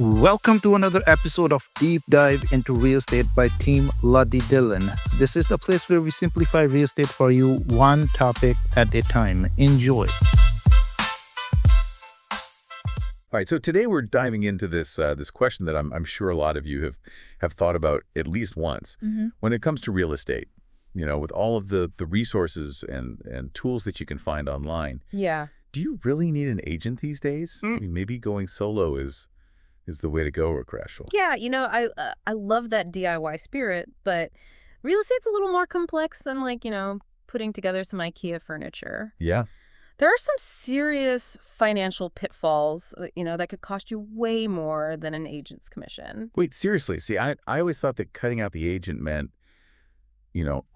Welcome to another episode of Deep Dive into Real Estate by Team Luddy Dillon. This is the place where we simplify real estate for you, one topic at a time. Enjoy. All right, so today we're diving into this question that I'm sure a lot of you have thought about at least once. When it comes to real estate, with all of the resources and tools that you can find online. Yeah. Do you really need an agent these days? I mean, maybe going solo is the way to go, Rakreshal. Yeah, I love that DIY spirit, but real estate's a little more complex than putting together some IKEA furniture. Yeah. There are some serious financial pitfalls, that could cost you way more than an agent's commission. Wait, seriously? See, I always thought that cutting out the agent meant,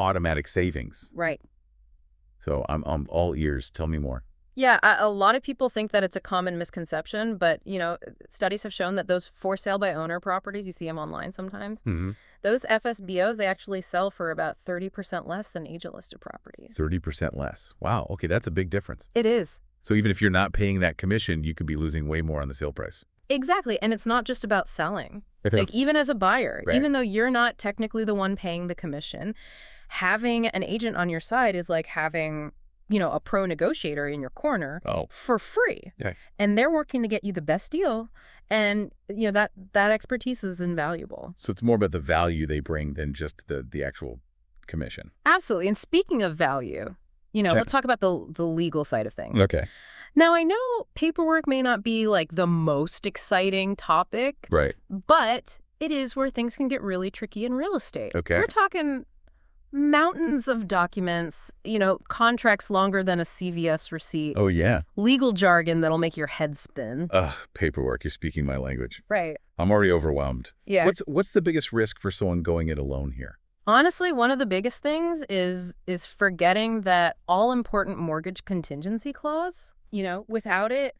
automatic savings. Right. So I'm all ears. Tell me more. Yeah, a lot of people think that it's a common misconception, but, studies have shown that those for sale by owner properties, you see them online sometimes, those FSBOs, they actually sell for about 30% less than agent-listed properties. 30% less. Wow. Okay, that's a big difference. It is. So even if you're not paying that commission, you could be losing way more on the sale price. Exactly, and it's not just about selling. Okay. Like, even as a buyer, Right. even though you're not technically the one paying the commission, having an agent on your side is like having a pro negotiator in your corner for free. Okay. And they're working to get you the best deal. And, that expertise is invaluable. So it's more about the value they bring than just the actual commission. Absolutely. And speaking of value, let's talk about the legal side of things. Okay. Now, I know paperwork may not be the most exciting topic. Right. But it is where things can get really tricky in real estate. Okay. We're talking mountains of documents, contracts longer than a CVS receipt. Oh, yeah. Legal jargon that'll make your head spin. Paperwork. You're speaking my language. Right. I'm already overwhelmed. Yeah. What's the biggest risk for someone going it alone here? Honestly, one of the biggest things is forgetting that all-important mortgage contingency clause. Without it,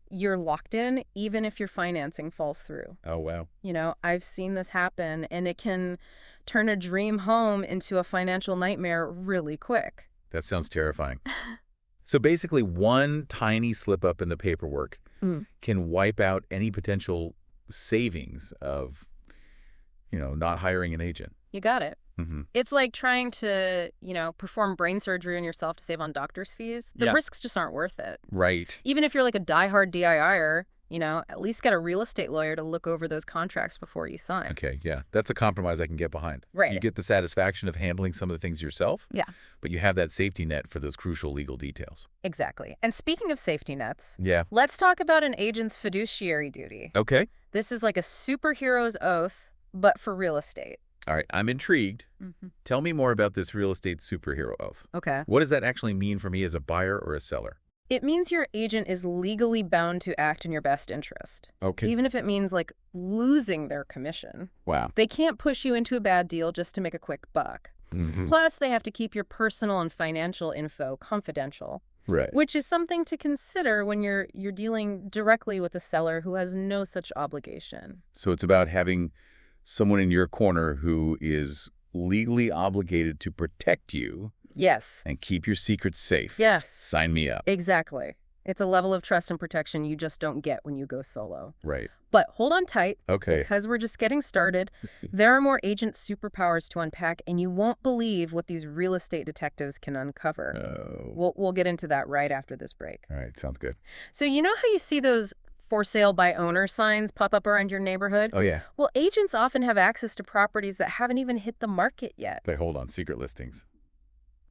you're locked in even if your financing falls through. Oh, wow. I've seen this happen, and it can turn a dream home into a financial nightmare really quick. That sounds terrifying. So basically, one tiny slip up in the paperwork can wipe out any potential savings of, not hiring an agent. You got it. It's like trying to, perform brain surgery on yourself to save on doctor's fees. The risks just aren't worth it. Right. Even if you're like a diehard DIYer, at least get a real estate lawyer to look over those contracts before you sign. Okay, yeah. That's a compromise I can get behind. Right. You get the satisfaction of handling some of the things yourself. Yeah. But you have that safety net for those crucial legal details. Exactly. And speaking of safety nets, Yeah. let's talk about an agent's fiduciary duty. Okay. This is like a superhero's oath, but for real estate. All right, I'm intrigued. Tell me more about this real estate superhero oath. Okay. What does that actually mean for me as a buyer or a seller? It means your agent is legally bound to act in your best interest. Okay. Even if it means losing their commission. Wow. They can't push you into a bad deal just to make a quick buck. Plus, they have to keep your personal and financial info confidential. Right. Which is something to consider when you're dealing directly with a seller who has no such obligation. So it's about having someone in your corner who is legally obligated to protect you. Yes. And keep your secrets safe. Yes. Sign me up. Exactly. It's a level of trust and protection you just don't get when you go solo. Right. But hold on tight. Okay. Because we're just getting started. There are more agent superpowers to unpack, and you won't believe what these real estate detectives can uncover. Oh. We'll get into that right after this break. All right. Sounds good. So you know how you see those for sale by owner signs pop up around your neighborhood? Oh, yeah. Well, agents often have access to properties that haven't even hit the market yet. They hold on secret listings.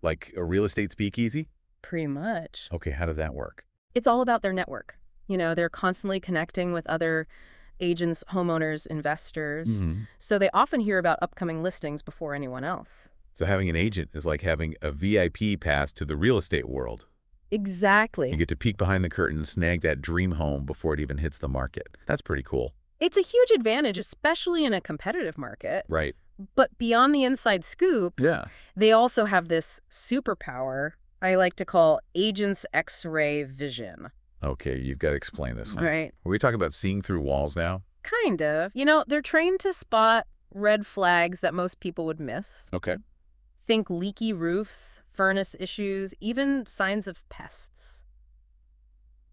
Like a real estate speakeasy? Pretty much. Okay, how does that work? It's all about their network. They're constantly connecting with other agents, homeowners, investors. So they often hear about upcoming listings before anyone else. So having an agent is like having a VIP pass to the real estate world. Exactly. You get to peek behind the curtain and snag that dream home before it even hits the market. That's pretty cool. It's a huge advantage, especially in a competitive market. Right. But beyond the inside scoop, they also have this superpower I like to call agent's X-ray vision. Okay, you've got to explain this one. Right. Are we talking about seeing through walls now? Kind of. They're trained to spot red flags that most people would miss. Okay. Think leaky roofs, furnace issues, even signs of pests.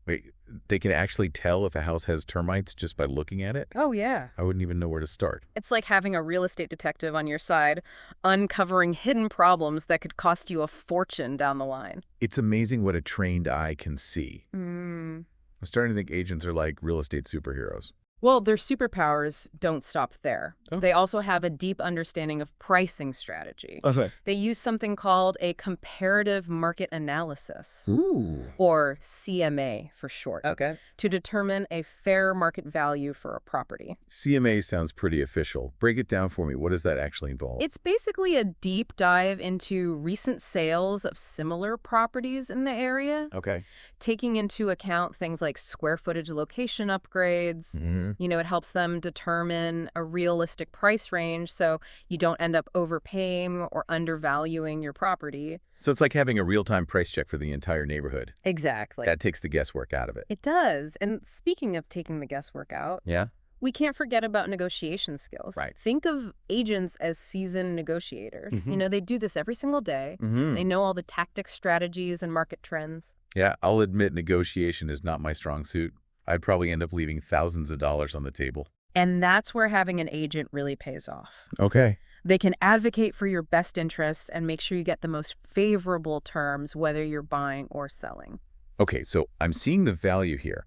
Wait, they can actually tell if a house has termites just by looking at it? Oh, yeah. I wouldn't even know where to start. It's like having a real estate detective on your side, uncovering hidden problems that could cost you a fortune down the line. It's amazing what a trained eye can see. I'm starting to think agents are like real estate superheroes. Well, their superpowers don't stop there. Oh. They also have a deep understanding of pricing strategy. Okay. They use something called a comparative market analysis, Ooh. or CMA for short, Okay. to determine a fair market value for a property. CMA sounds pretty official. Break it down for me. What does that actually involve? It's basically a deep dive into recent sales of similar properties in the area, Okay. taking into account things like square footage location upgrades. You know, it helps them determine a realistic price range so you don't end up overpaying or undervaluing your property. So it's like having a real-time price check for the entire neighborhood. Exactly. That takes the guesswork out of it. It does. And speaking of taking the guesswork out, Yeah? we can't forget about negotiation skills. Right. Think of agents as seasoned negotiators. You know, they do this every single day. They know all the tactics, strategies, and market trends. Yeah, I'll admit negotiation is not my strong suit. I'd probably end up leaving thousands of dollars on the table. And that's where having an agent really pays off. Okay. They can advocate for your best interests and make sure you get the most favorable terms, whether you're buying or selling. Okay, so I'm seeing the value here.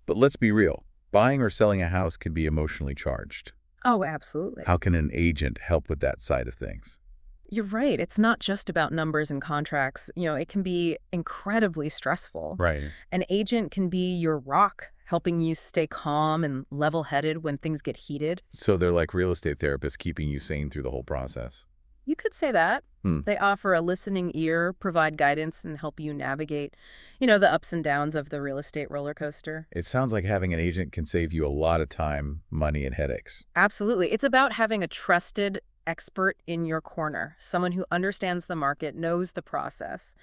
But let's be real. Buying or selling a house can be emotionally charged. Oh, absolutely. How can an agent help with that side of things? You're right. It's not just about numbers and contracts. You know, it can be incredibly stressful. Right. An agent can be your rock, helping you stay calm and level-headed when things get heated. So they're like real estate therapists keeping you sane through the whole process. You could say that. They offer a listening ear, provide guidance, and help you navigate, you know, the ups and downs of the real estate roller coaster. It sounds like having an agent can save you a lot of time, money, and headaches. Absolutely. It's about having a trusted expert in your corner, someone who understands the market, knows the process,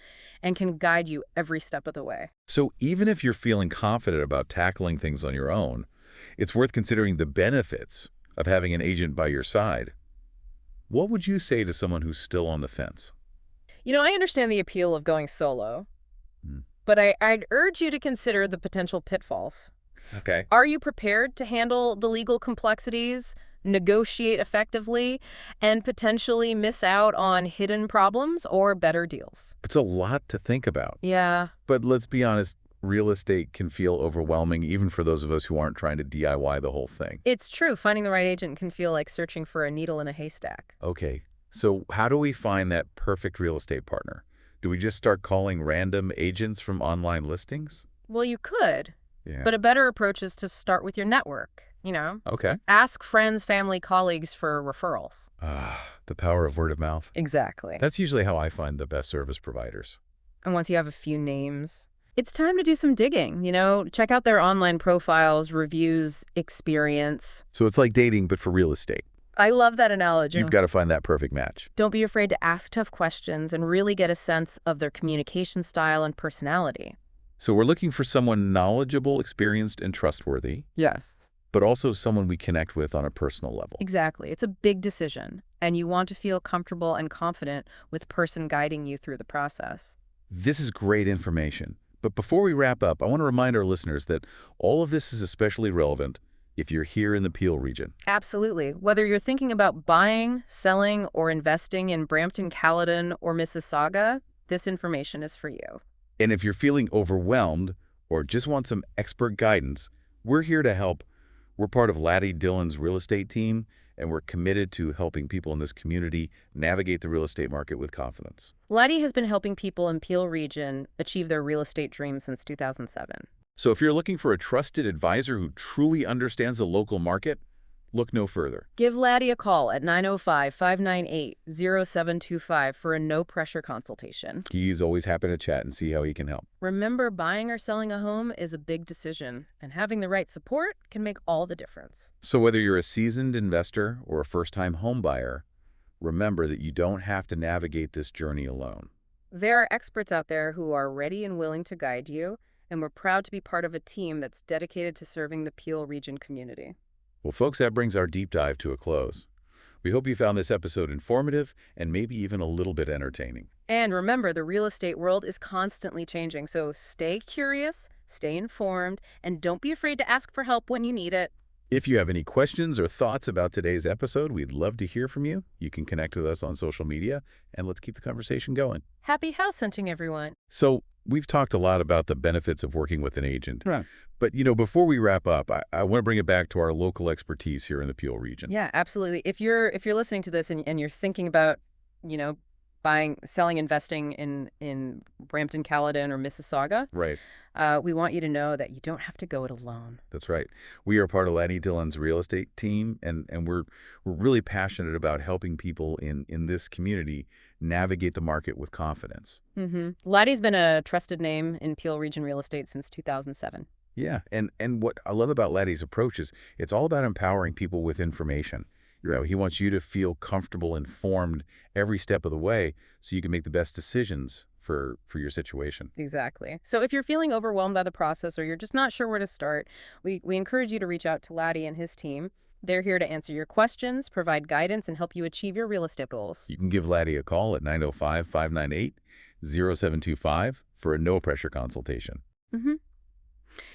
and can guide you every step of the way. So even if you're feeling confident about tackling things on your own, it's worth considering the benefits of having an agent by your side. What would you say to someone who's still on the fence? You know, I understand the appeal of going solo, but I'd urge you to consider the potential pitfalls. Okay. Are you prepared to handle the legal complexities, negotiate effectively, and potentially miss out on hidden problems or better deals? It's a lot to think about. Yeah. But let's be honest, real estate can feel overwhelming even for those of us who aren't trying to DIY the whole thing. It's true. Finding the right agent can feel like searching for a needle in a haystack. Okay, so how do we find that perfect real estate partner? Do we just start calling random agents from online listings? Well, you could, Yeah. but a better approach is to start with your network, you know? Okay. Ask friends, family, colleagues for referrals. The power of word of mouth. Exactly. That's usually how I find the best service providers. And once you have a few names, it's time to do some digging, you know? Check out their online profiles, reviews, experience. So it's like dating, but for real estate. I love that analogy. You've got to find that perfect match. Don't be afraid to ask tough questions and really get a sense of their communication style and personality. So we're looking for someone knowledgeable, experienced, and trustworthy, Yes. but also someone we connect with on a personal level. Exactly. It's a big decision, and you want to feel comfortable and confident with the person guiding you through the process. This is great information. But before we wrap up, I want to remind our listeners that all of this is especially relevant if you're here in the Peel region. Absolutely. Whether you're thinking about buying, selling, or investing in Brampton, Caledon, or Mississauga, this information is for you. And if you're feeling overwhelmed or just want some expert guidance, we're here to help. We're part of Laddie Dillon's real estate team, and we're committed to helping people in this community navigate the real estate market with confidence. Laddie has been helping people in Peel region achieve their real estate dreams since 2007. So if you're looking for a trusted advisor who truly understands the local market, look no further. Give Laddie a call at 905-598-0725 for a no-pressure consultation. He's always happy to chat and see how he can help. Remember, buying or selling a home is a big decision, and having the right support can make all the difference. So whether you're a seasoned investor or a first-time home buyer, remember that you don't have to navigate this journey alone. There are experts out there who are ready and willing to guide you, and we're proud to be part of a team that's dedicated to serving the Peel region community. Well, folks, that brings our deep dive to a close. We hope you found this episode informative and maybe even a little bit entertaining. And remember, the real estate world is constantly changing, so stay curious, stay informed, and don't be afraid to ask for help when you need it. If you have any questions or thoughts about today's episode, we'd love to hear from you. You can connect with us on social media, and let's keep the conversation going. Happy house hunting, everyone. So we've talked a lot about the benefits of working with an agent. Right. But, before we wrap up, I want to bring it back to our local expertise here in the Peel region. Yeah, absolutely. If you're listening to this and you're thinking about, buying, selling, investing in Brampton, Caledon, or Mississauga, Right. We want you to know that you don't have to go it alone. That's right. We are part of Laddie Dillon's real estate team, and we're really passionate about helping people in this community navigate the market with confidence. Laddie's been a trusted name in Peel region real estate since 2007. Yeah, and what I love about Laddie's approach is it's all about empowering people with information. He wants you to feel comfortable, informed every step of the way so you can make the best decisions for your situation. Exactly. So if you're feeling overwhelmed by the process or you're just not sure where to start, we encourage you to reach out to Laddie and his team. They're here to answer your questions, provide guidance, and help you achieve your real estate goals. You can give Laddie a call at 905-598-0725 for a no-pressure consultation.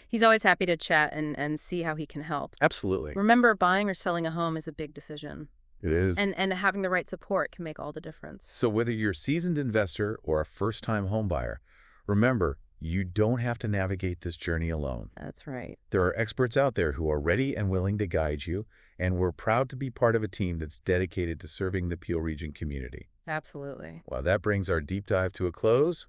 He's always happy to chat and see how he can help. Absolutely. Remember, buying or selling a home is a big decision. It is. And having the right support can make all the difference. So whether you're a seasoned investor or a first-time home buyer, remember, you don't have to navigate this journey alone. That's right. There are experts out there who are ready and willing to guide you, and we're proud to be part of a team that's dedicated to serving the Peel region community. Absolutely. Well, that brings our deep dive to a close.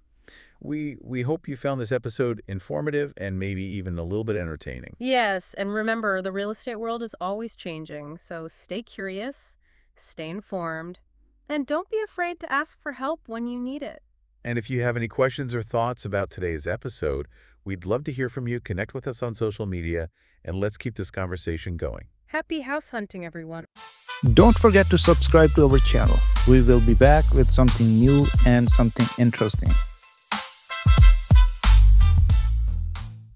We hope you found this episode informative and maybe even a little bit entertaining. Yes, and remember, the real estate world is always changing, so stay curious, stay informed, and don't be afraid to ask for help when you need it. And if you have any questions or thoughts about today's episode, we'd love to hear from you. Connect with us on social media, and let's keep this conversation going. Happy house hunting, everyone. Don't forget to subscribe to our channel. We will be back with something new and something interesting.